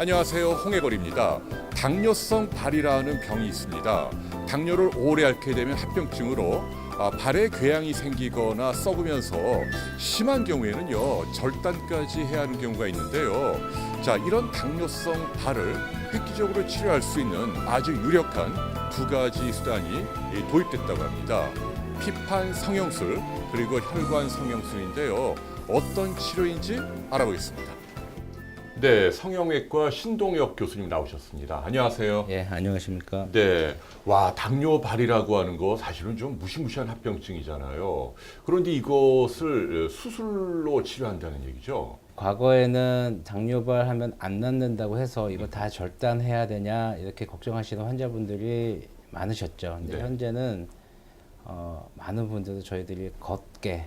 안녕하세요, 홍해걸입니다. 당뇨성 발이라는 병이 있습니다. 당뇨를 오래 앓게 되면 합병증으로 발에 궤양이 생기거나 썩으면서 심한 경우에는요 절단까지 해야 하는 경우가 있는데요. 자, 이런 당뇨성 발을 획기적으로 치료할 수 있는 아주 유력한 두 가지 수단이 도입됐다고 합니다. 피판 성형술 그리고 혈관 성형술인데요. 어떤 치료인지 알아보겠습니다. 네, 성형외과 신동엽 교수님 나오셨습니다. 안녕하세요. 예, 안녕하십니까. 네, 와, 당뇨발이라고 하는 거 사실은 좀 무시무시한 합병증이잖아요. 그런데 이것을 수술로 치료한다는 얘기죠? 과거에는 당뇨발 하면 안 낫는다고 해서 이거 다 절단해야 되냐 이렇게 걱정하시는 환자분들이 많으셨죠. 근데 네. 현재는 많은 분들도 저희들이 걷게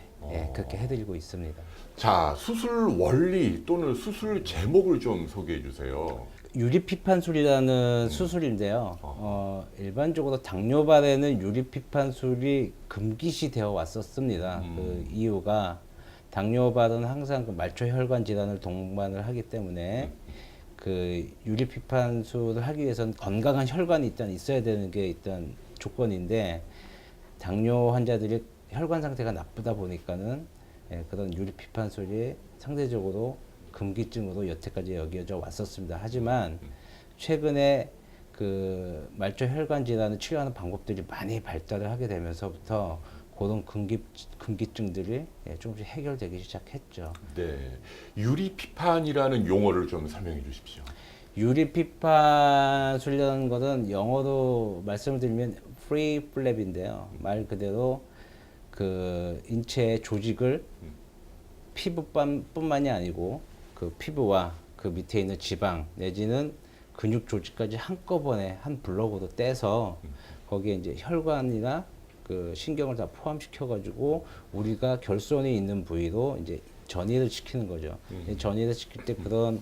그렇게 해드리고 있습니다. 자, 수술 원리 또는 수술 제목을 좀 소개해 주세요. 유리피판술이라는 수술인데요. 일반적으로 당뇨발에는 유리피판술이 금기시 되어 왔었습니다. 그 이유가 당뇨발은 항상 그 말초혈관 질환을 동반을 하기 때문에 그 유리피판술을 하기 위해서는 건강한 혈관이 일단 있어야 되는 게 일단 조건인데 당뇨 환자들이 혈관 상태가 나쁘다 보니까는 그런 유리피판술이 상대적으로 금기증으로 여태까지 여겨져 왔었습니다. 하지만 최근에 그 말초혈관 질환을 치료하는 방법들이 많이 발달을 하게 되면서부터 그런 금기증들이 조금씩 해결되기 시작했죠. 네, 유리피판이라는 용어를 좀 설명해 주십시오. 유리피판술이라는 것은 영어로 말씀을 드리면 free flap인데요. 말 그대로 그 인체의 조직을 피부뿐만이 아니고 그 피부와 그 밑에 있는 지방 내지는 근육 조직까지 한꺼번에 한 블럭으로 떼서 거기에 이제 혈관이나 그 신경을 다 포함시켜 가지고 우리가 결손이 있는 부위로 이제 전이를 시키는 거죠. 전이를 시킬 때 그런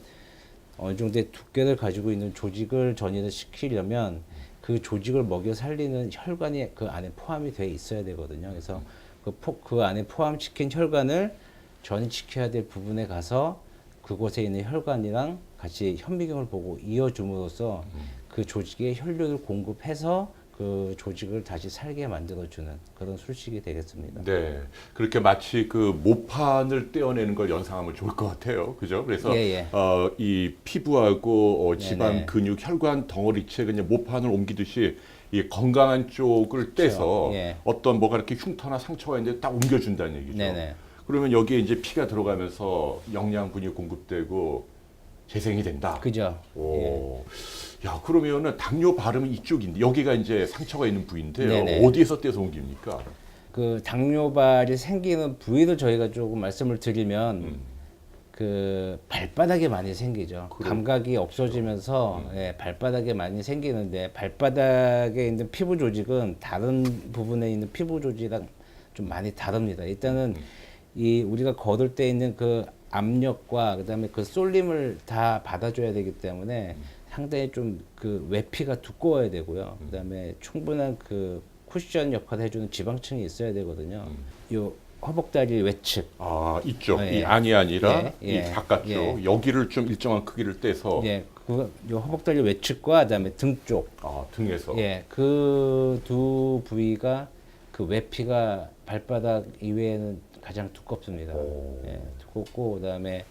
어느 정도의 두께를 가지고 있는 조직을 전이를 시키려면 그 조직을 먹여 살리는 혈관이 그 안에 포함이 돼 있어야 되거든요. 그래서 그 안에 포함시킨 혈관을 전이시켜야 될 부분에 가서 그곳에 있는 혈관이랑 같이 현미경을 보고 이어줌으로써 그 조직에 혈류를 공급해서 그 조직을 다시 살게 만들어주는 그런 술식이 되겠습니다. 네, 그렇게 마치 그 모판을 떼어내는 걸 연상하면 좋을 것 같아요. 그죠? 그래서 이 피부하고 지방, 네네. 근육, 혈관 덩어리째 그냥 모판을 옮기듯이 이 건강한 쪽을 떼서 예. 어떤 뭐가 이렇게 흉터나 상처가 있는데 딱 옮겨준다는 얘기죠. 네네. 그러면 여기에 이제 피가 들어가면서 영양분이 공급되고 재생이 된다. 그죠. 오. 야, 그러면은 당뇨 발음은 이쪽인데 여기가 이제 상처가 있는 부위인데요. 네네. 어디에서 떼서 옮깁니까? 그 당뇨발이 생기는 부위를 저희가 조금 말씀을 드리면 그 발바닥에 많이 생기죠. 감각이 없어지면서 발바닥에 많이 생기는데 발바닥에 있는 피부 조직은 다른 부분에 있는 피부 조직이랑 좀 많이 다릅니다. 일단은 이 우리가 걸을 때 있는 그 압력과 그다음에 그 쏠림을 다 받아줘야 되기 때문에 상당히 좀 그 외피가 두꺼워야 되고요. 그다음에 충분한 그 쿠션 역할을 해주는 지방층이 있어야 되거든요. 요 허벅다리 외측. 아, 이쪽. 예. 이 안이 아니라 이 예. 바깥쪽. 예. 여기를 좀 일정한 크기를 떼서 요 허벅다리 외측과 그다음에 등 쪽. 등에서. 그 두 부위가 그 외피가 발바닥 이외에는 가장 두껍습니다. 두껍고 그다음에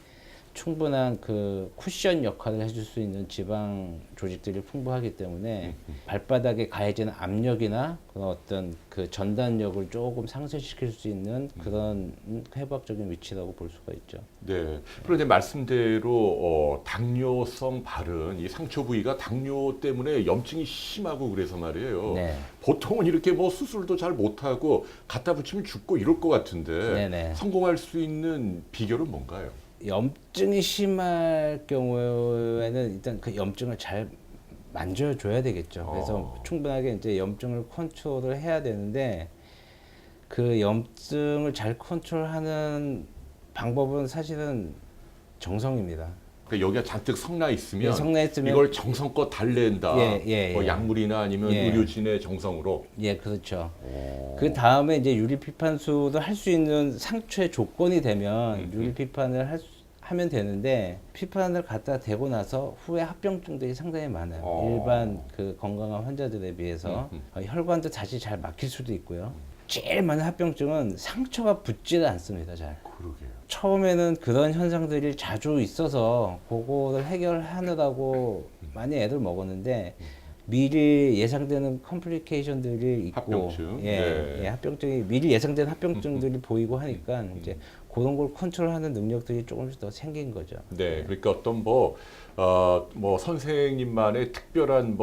충분한 그 쿠션 역할을 해줄 수 있는 지방 조직들이 풍부하기 때문에 발바닥에 가해지는 압력이나 그런 어떤 그 전단력을 조금 상쇄시킬 수 있는 그런 해부학적인 위치라고 볼 수가 있죠. 네. 그런데 말씀대로 당뇨성 발은 이 상처 부위가 당뇨 때문에 염증이 심하고 그래서 말이에요. 네. 보통은 이렇게 뭐 수술도 잘 못하고 갖다 붙이면 죽고 이럴 것 같은데 네네. 성공할 수 있는 비결은 뭔가요? 염증이 심할 경우에는 일단 그 염증을 잘 만져줘야 되겠죠. 그래서 충분하게 이제 염증을 컨트롤을 해야 되는데 그 염증을 잘 컨트롤하는 방법은 사실은 정성입니다. 그러니까 여기가 잔뜩 성나 있으면, 성나있으면 이걸 정성껏 달랜다. 예. 약물이나 아니면 의료진의 정성으로. 예, 그렇죠. 그 다음에 이제 유리피판술을 할 수 있는 상처의 조건이 되면 유리피판을 할 하면 되는데 피부관을 갖다 대고 나서 후에 합병증들이 상당히 많아요. 일반 그 건강한 환자들에 비해서 혈관도 다시 잘 막힐 수도 있고요. 제일 많은 합병증은 상처가 붙지를 않습니다. 잘. 그러게요. 처음에는 그런 현상들이 자주 있어서 그거를 해결하느라고 많이 애들 먹었는데 미리 예상되는 컴플리케이션들이 있고 합병증. 예, 네. 예, 합병증이 미리 예상된 합병증들이 보이고 하니까 이제 그런 걸 컨트롤하는 능력들이 조금씩 더 생긴 거죠. 네, 그러니까 어떤 뭐 선생님만의 특별한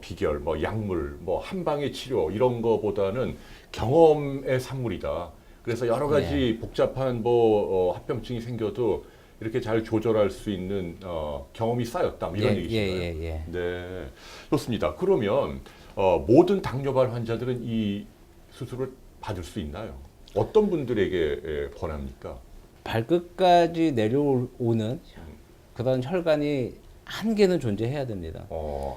비결, 뭐 약물, 뭐 한방의 치료 이런 거보다는 경험의 산물이다. 그래서 여러 가지 복잡한 합병증이 생겨도 이렇게 잘 조절할 수 있는 경험이 쌓였다. 뭐 이런 얘기신가요? 예. 네, 좋습니다. 그러면 모든 당뇨발 환자들은 이 수술을 받을 수 있나요? 어떤 분들에게 권합니까? 발끝까지 내려오는 그런 혈관이 한 개는 존재해야 됩니다.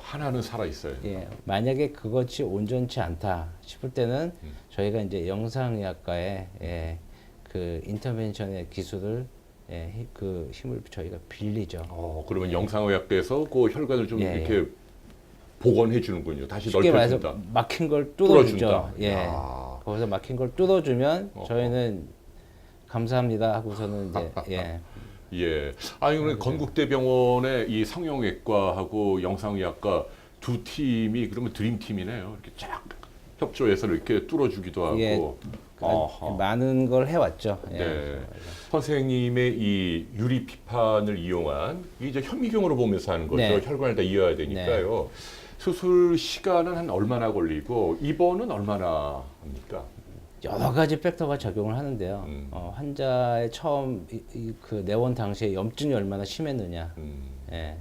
하나는 살아 있어요. 예, 만약에 그것이 온전치 않다 싶을 때는 저희가 이제 영상의학과의 그 인터벤션의 기술을 그 힘을 저희가 빌리죠. 그러면 영상의학에서 그 혈관을 좀 예, 이렇게 복원해 주는군요. 다시 쉽게 말해서 넓혀준다. 막힌 걸 뚫어주죠. 뚫어준다. 예, 야. 거기서 막힌 걸 뚫어주면 저희는 감사합니다 하고서는 이제 예. 예. 아니 그러면 건국대병원의 이 성형외과하고 영상의학과 두 팀이 그러면 드림팀이네요. 이렇게 쫙 협조해서 이렇게 뚫어주기도 하고. 예. 아하. 많은 걸 해왔죠. 예. 네. 선생님의 이 유리 피판을 이용한 이제 현미경으로 보면서 하는 거죠. 네. 혈관을 다 이어야 되니까요. 수술 시간은 한 얼마나 걸리고 입원은 얼마나 합니까? 여러 가지 팩터가 작용을 하는데요. 음. 환자의 처음 그 내원 당시에 염증이 얼마나 심했느냐. 예.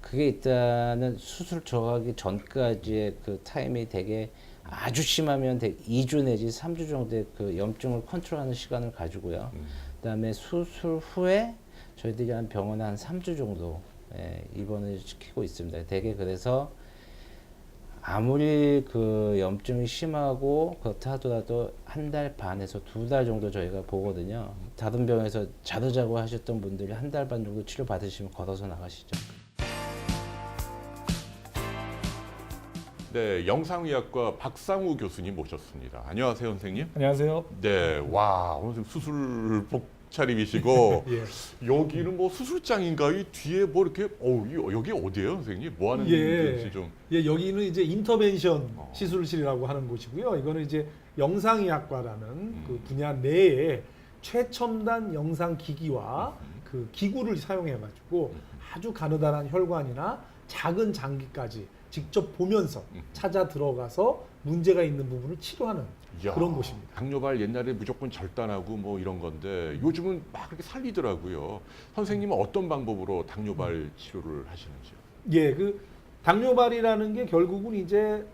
그게 일단은 수술 들어가기 전까지의 그 타임이 되게 아주 심하면 2주 내지 3주 정도의 그 염증을 컨트롤하는 시간을 가지고요. 그다음에 수술 후에 저희들이 한 병원에 한 3주 정도 입원을 시키고 있습니다. 되게 그래서 아무리 그 염증이 심하고 그렇다 하더라도 한 달 반에서 2달 정도 저희가 보거든요. 다른 병원에서 자르자고 하셨던 분들이 한 달 반 정도 치료 받으시면 걸어서 나가시죠. 네, 영상의학과 박상우 교수님 모셨습니다. 안녕하세요, 선생님. 안녕하세요. 네, 와 오늘 수술복 차림이시고 예. 여기는 뭐 수술장인가? 이 뒤에 뭐 이렇게 여기 어디예요, 선생님? 뭐 하는 데인지 좀. 예, 여기는 이제 인터벤션 시술실이라고 하는 곳이고요. 이거는 이제 영상의학과라는 그 분야 내에 최첨단 영상 기기와 그 기구를 사용해 가지고 아주 가느다란 혈관이나 작은 장기까지 직접 보면서 찾아 들어가서 문제가 있는 부분을 치료하는 이야, 그런 곳입니다. 당뇨발 옛날에 무조건 절단하고 뭐 이런 건데 요즘은 막 그렇게 살리더라고요. 선생님은 어떤 방법으로 당뇨발 치료를 하시는지요? 예, 그 당뇨발이라는 게 결국은 이제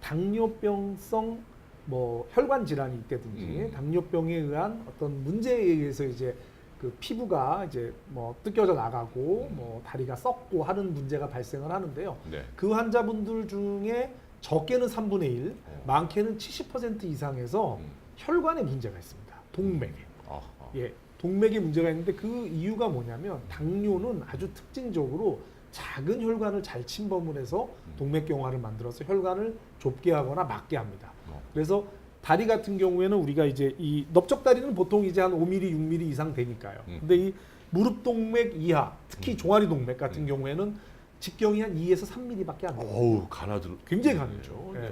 당뇨병성 뭐 혈관 질환이 있다든지 당뇨병에 의한 어떤 문제에 의해서 이제 그 피부가 이제 뭐 뜯겨져 나가고 뭐 다리가 썩고 하는 문제가 발생을 하는데요. 네. 그 환자분들 중에 적게는 3분의 1, 많게는 70% 이상에서 혈관에 문제가 있습니다. 동맥에. 아하. 예, 동맥에 문제가 있는데 그 이유가 뭐냐면 당뇨는 아주 특징적으로 작은 혈관을 잘 침범을 해서 동맥경화를 만들어서 혈관을 좁게 하거나 막게 합니다. 그래서 다리 같은 경우에는 우리가 이제 이 넓적다리는 보통 이제 한 5mm, 6mm 이상 되니까요. 근데 이 무릎 동맥 이하, 특히 종아리 동맥 같은 경우에는 직경이 한 2에서 3mm밖에 안 돼요. 어우, 가나들. 굉장히 가늘죠. 네. 예.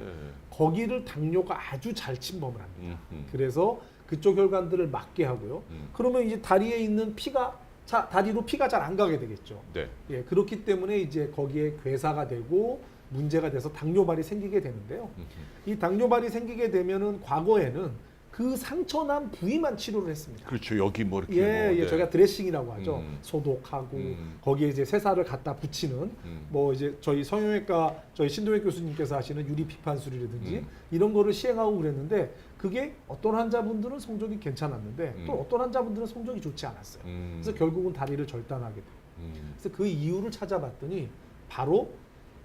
거기를 당뇨가 아주 잘 침범을 합니다. 음. 그래서 그쪽 혈관들을 막게 하고요. 그러면 이제 다리에 있는 피가 다리로 피가 잘 안 가게 되겠죠. 네. 예, 그렇기 때문에 이제 거기에 괴사가 되고 문제가 돼서 당뇨발이 생기게 되는데요. 이 당뇨발이 생기게 되면은 과거에는 그 상처난 부위만 치료를 했습니다. 그렇죠. 여기 뭐 이렇게 예, 뭐, 네. 저희가 드레싱이라고 하죠. 음. 소독하고 거기에 이제 세사를 갖다 붙이는 뭐 이제 저희 성형외과 저희 신동엽 교수님께서 하시는 유리 피판술이라든지 이런 거를 시행하고 그랬는데 그게 어떤 환자분들은 성적이 괜찮았는데 또 어떤 환자분들은 성적이 좋지 않았어요. 그래서 결국은 다리를 절단하게 돼요. 그래서 그 이유를 찾아봤더니 바로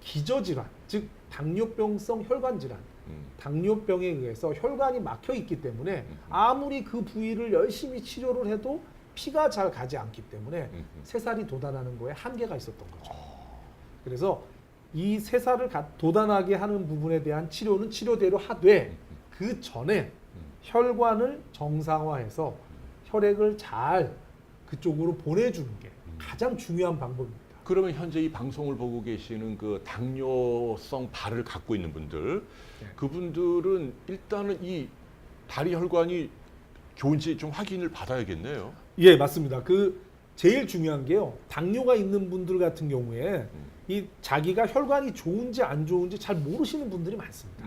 기저질환, 즉 당뇨병성 혈관질환, 당뇨병에 의해서 혈관이 막혀 있기 때문에 아무리 그 부위를 열심히 치료를 해도 피가 잘 가지 않기 때문에 새살이 돋아나는 거에 한계가 있었던 거죠. 그래서 이 새살을 돋아나게 하는 부분에 대한 치료는 치료대로 하되 그 전에 혈관을 정상화해서 혈액을 잘 그쪽으로 보내주는 게 가장 중요한 방법입니다. 그러면 현재 이 방송을 보고 계시는 그 당뇨성 발을 갖고 있는 분들, 네. 그분들은 일단은 이 다리 혈관이 좋은지 좀 확인을 받아야겠네요. 예, 맞습니다. 그 제일 중요한 게요. 당뇨가 있는 분들 같은 경우에 이 자기가 혈관이 좋은지 안 좋은지 잘 모르시는 분들이 많습니다.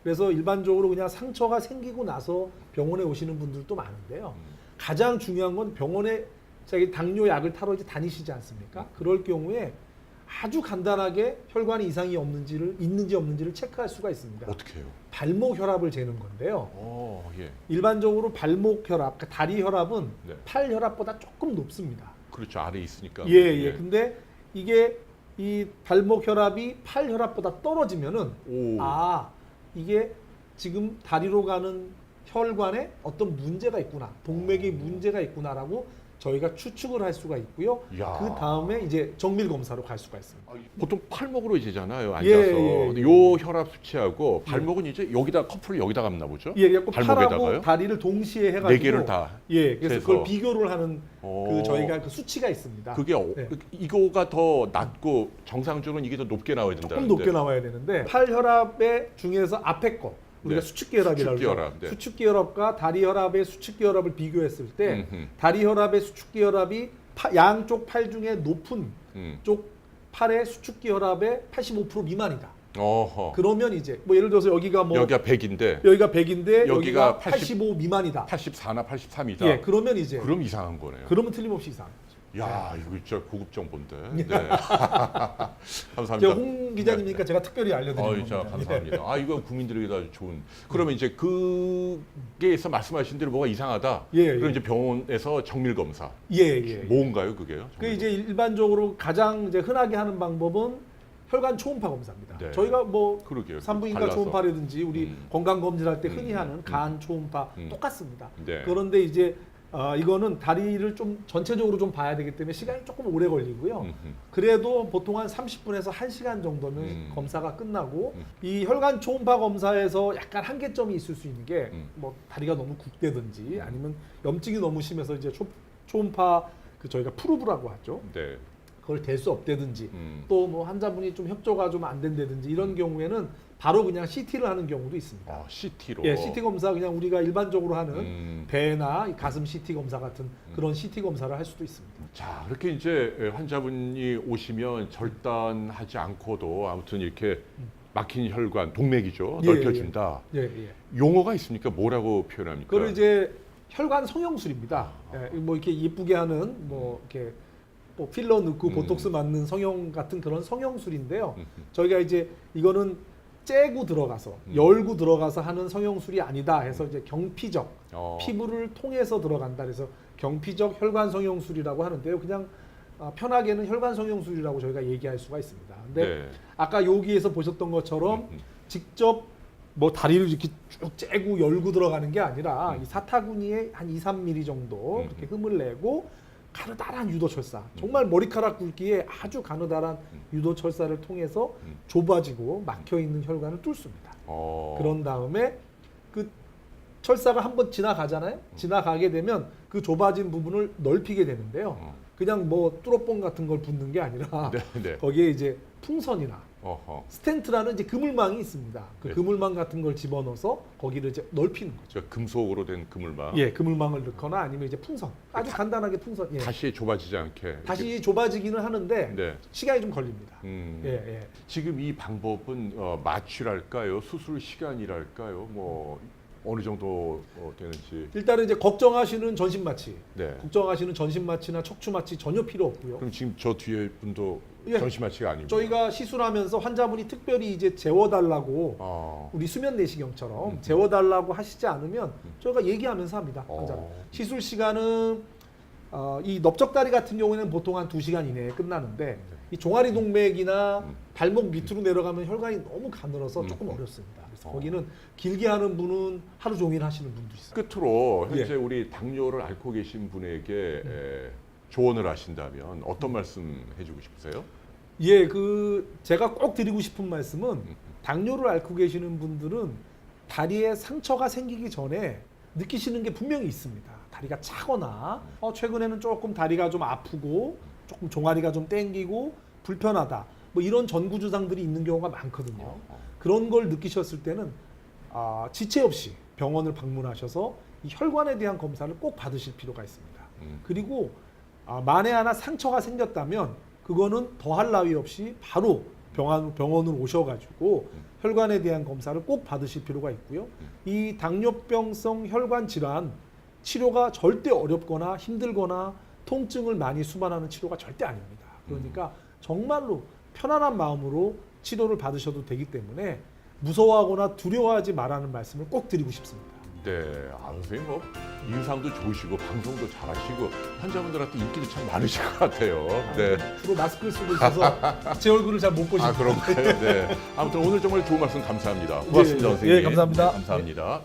그래서 일반적으로 그냥 상처가 생기고 나서 병원에 오시는 분들도 많은데요. 가장 중요한 건 병원에 자기 당뇨 약을 타러 이제 다니시지 않습니까? 그럴 경우에 아주 간단하게 혈관에 이상이 있는지 없는지를 체크할 수가 있습니다. 어떻게 해요? 발목 혈압을 재는 건데요. 예. 일반적으로 발목 혈압, 그러니까 다리 혈압은 네. 팔 혈압보다 조금 높습니다. 그렇죠. 아래에 있으니까. 예. 근데 이게 이 발목 혈압이 팔 혈압보다 떨어지면은 오. 이게 지금 다리로 가는 혈관에 어떤 문제가 있구나, 동맥에 문제가 있구나라고 저희가 추측을 할 수가 있고요. 야. 그 다음에 이제 정밀 검사로 갈 수가 있습니다. 보통 팔목으로 재잖아요. 앉아서. 예. 근데 요 혈압 수치하고 발목은 이제 여기다 커플을 여기다 감나 보죠. 예, 그래서 팔하고 발목에다가요? 다리를 동시에 해가지고 네 개를 다. 예, 그래서 재서. 그걸 비교를 하는 오. 저희가 그 수치가 있습니다. 그게 네. 이거가 더 낮고 정상적으로는 이게 더 높게 나와야 된다는데. 조금 높게 나와야 되는데 팔 혈압의 중에서 앞에 거 우리가 네. 수축기 혈압이라고 수축기 그러죠. 혈압, 네. 수축기 혈압과 다리 혈압의 수축기 혈압을 비교했을 때 음흠. 다리 혈압의 수축기 혈압이 양쪽 팔 중에 높은 쪽 팔의 수축기 혈압의 85% 미만이다. 어허. 그러면 이제 뭐 예를 들어서 여기가 뭐 여기가 100인데 여기가 100인데 여기가 여기가 85 미만이다. 84나 83이다. 예, 그러면 이제 그럼 이상한 거네요. 그러면 틀림없이 이상. 야, 이거 진짜 고급 정보인데. 네. 제가 감사합니다. 홍 기자님이니까 제가 특별히 알려드리는 진짜 겁니다. 감사합니다. 이거 국민들에게 아주 좋은. 그러면 이제 그게서 말씀하신 대로 뭐가 이상하다. 예. 그럼 이제 병원에서 정밀 검사. 예. 뭔가요, 그게요? 그 이제 일반적으로 가장 이제 흔하게 하는 방법은 혈관 초음파 검사입니다. 네. 저희가 뭐 그러게요. 산부인과 발라서. 초음파라든지 우리 건강 검진할 때 흔히 음. 하는 간 초음파 똑같습니다. 네. 그런데 이제 이거는 다리를 좀 전체적으로 좀 봐야 되기 때문에 시간이 조금 오래 걸리고요. 그래도 보통 한 30분에서 1시간 정도면 검사가 끝나고 이 혈관 초음파 검사에서 약간 한계점이 있을 수 있는 게 뭐 다리가 너무 굽대든지 아니면 염증이 너무 심해서 이제 초음파 그 저희가 프루브라고 하죠. 네. 그걸 댈 수 없다든지 또 뭐 환자분이 좀 협조가 좀 안 된다든지 이런 경우에는 바로 그냥 CT를 하는 경우도 있습니다. CT로. 예, CT 검사 그냥 우리가 일반적으로 하는 배나 이 가슴 CT 검사 같은 그런 CT 검사를 할 수도 있습니다. 자, 이렇게 이제 환자분이 오시면 절단하지 않고도 아무튼 이렇게 막힌 혈관, 동맥이죠. 예, 넓혀준다. 예. 용어가 있습니까? 뭐라고 표현합니까? 그걸 이제 혈관 성형술입니다. 예, 뭐 이렇게 예쁘게 하는 뭐 이렇게 뭐 필러 넣고 보톡스 맞는 성형 같은 그런 성형술인데요. 저희가 이제 이거는 째고 들어가서 열고 들어가서 하는 성형술이 아니다 해서 이제 경피적 피부를 통해서 들어간다 그래서 경피적 혈관 성형술이라고 하는데요. 그냥 편하게는 혈관 성형술이라고 저희가 얘기할 수가 있습니다. 근데 네. 아까 여기에서 보셨던 것처럼 직접 뭐 다리를 이렇게 쭉 째고 열고 들어가는 게 아니라 이 사타구니에 한 2, 3mm 정도 그렇게 흠을 내고 가느다란 유도철사, 정말 머리카락 굵기에 아주 가느다란 유도철사를 통해서 좁아지고 막혀있는 혈관을 뚫습니다. 그런 다음에 그 철사가 한번 지나가잖아요. 지나가게 되면 그 좁아진 부분을 넓히게 되는데요. 그냥 뭐 뚫어뻥 같은 걸 붓는 게 아니라 네. 거기에 이제 풍선이나 스텐트라는 이제 그물망이 있습니다. 그 네. 그물망 같은 걸 집어넣어서 거기를 이제 넓히는 거죠. 금속으로 된 그물망. 예, 그물망을 넣거나 아니면 이제 풍선. 아주 간단하게 풍선. 예. 다시 좁아지지 않게. 다시 좁아지기는 하는데 네. 시간이 좀 걸립니다. 예. 지금 이 방법은 마취랄까요? 수술 시간이랄까요? 뭐 어느 정도 되는지. 일단은 이제 걱정하시는 전신 마취, 네. 걱정하시는 전신 마취나 척추 마취 전혀 필요 없고요. 그럼 지금 저 뒤에 분도 예. 전신 마취가 아닙니다. 저희가 시술하면서 환자분이 특별히 이제 재워달라고 우리 수면 내시경처럼 재워달라고 하시지 않으면 저희가 얘기하면서 합니다. 환자. 시술 시간은 이 넓적다리 같은 경우에는 보통 한 2시간 이내에 끝나는데 이 종아리 동맥이나 발목 밑으로 내려가면 혈관이 너무 가늘어서 조금 어렵습니다. 그래서 거기는 길게 하는 분은 하루 종일 하시는 분도 있어요. 끝으로 현재 예. 우리 당뇨를 앓고 계신 분에게 조언을 하신다면 어떤 말씀 해주고 싶으세요? 예, 제가 꼭 드리고 싶은 말씀은 당뇨를 앓고 계시는 분들은 다리에 상처가 생기기 전에 느끼시는 게 분명히 있습니다. 다리가 차거나 최근에는 조금 다리가 좀 아프고 조금 종아리가 좀 땡기고 불편하다. 뭐 이런 전구 증상들이 있는 경우가 많거든요. 그런 걸 느끼셨을 때는 지체 없이 병원을 방문하셔서 이 혈관에 대한 검사를 꼭 받으실 필요가 있습니다. 그리고 만에 하나 상처가 생겼다면 그거는 더할 나위 없이 바로 병원으로 오셔가지고 혈관에 대한 검사를 꼭 받으실 필요가 있고요. 이 당뇨병성 혈관 질환 치료가 절대 어렵거나 힘들거나 통증을 많이 수반하는 치료가 절대 아닙니다. 그러니까 정말로 편안한 마음으로 치료를 받으셔도 되기 때문에 무서워하거나 두려워하지 말라는 말씀을 꼭 드리고 싶습니다. 네, 선생님 뭐 인상도 좋으시고 방송도 잘하시고 환자분들한테 인기도 참 많으실 것 같아요. 네. 주로 마스크를 쓰고 있어서 제 얼굴을 잘 못 보시는 그런가요? 네. 아무튼 오늘 정말 좋은 말씀 감사합니다. 고맙습니다, 예, 선생님. 예, 감사합니다. 네, 감사합니다.